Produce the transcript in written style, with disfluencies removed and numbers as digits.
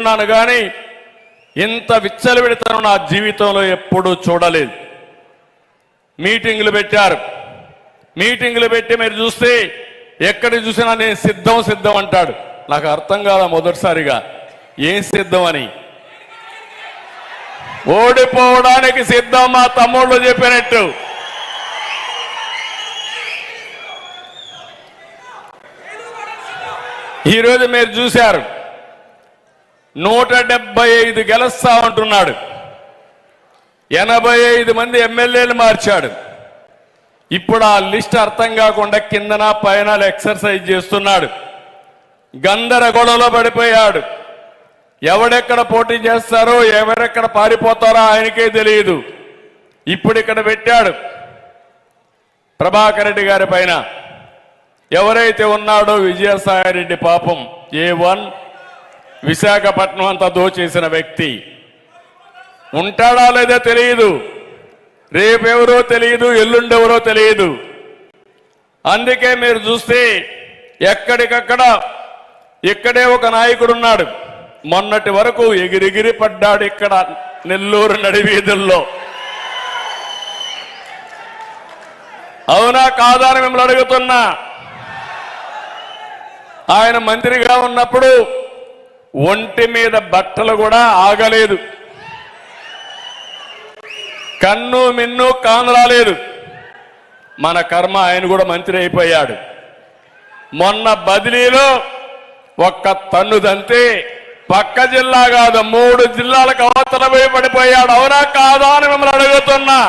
ఉన్నాను కానీ ఇంత విచ్చలవిడితనం నా జీవితంలో ఎప్పుడూ చూడలేదు. మీటింగులు పెట్టారు. మీటింగులు పెట్టి మీరు చూస్తే ఎక్కడ చూసినా నేను సిద్ధం అంటాడు. నాకు అర్థం కాదా మొదటిసారిగా ఏం సిద్ధం అని. ఓడిపోవడానికి సిద్ధం మా తమ్ముళ్ళు చెప్పినట్టు. ఈరోజు మీరు చూశారు 175 గెలుస్తా ఉంటున్నాడు. 85 మంది ఎమ్మెల్యేలు మార్చాడు. ఇప్పుడు ఆ లిస్ట్ అర్థం కాకుండా కిందన పైన ఎక్సర్సైజ్ చేస్తున్నాడు. గందరగోళంలో పడిపోయాడు. ఎవడెక్కడ పోటీ చేస్తారో ఎవరెక్కడ పారిపోతారో ఆయనకే తెలియదు. ఇప్పుడు ఇక్కడ పెట్టాడు ప్రభాకర్ రెడ్డి గారి పైన ఎవరైతే ఉన్నాడో విజయసాయిరెడ్డి పాపం A1 విశాఖపట్నం అంతా దోచేసిన వ్యక్తి ఉంటాడా లేదో తెలియదు. రేపెవరో తెలియదు, ఎల్లుండెవరో తెలియదు. అందుకే మీరు చూస్తే ఎక్కడికక్కడ ఇక్కడే ఒక నాయకుడు ఉన్నాడు. మొన్నటి వరకు ఎగిరిగిరి పడ్డాడు ఇక్కడ నెల్లూరు నడివీధుల్లో. అవునా కాదా అని మిమ్మల్ని అడుగుతున్నా. ఆయన మంత్రిగా ఉన్నప్పుడు ఒంటి మీద బట్టలు కూడా ఆగలేదు, కన్ను మిన్ను కానరాలేదు. మన కర్మ ఆయన కూడా మంత్రి అయిపోయాడు. మొన్న బదిలీలో ఒక్క తన్నుదంతే పక్క జిల్లా కాదు 3 జిల్లాలకు అవతల పోయి పడిపోయాడు. అవునా కాదా అని మిమ్మల్ని అడుగుతున్నా.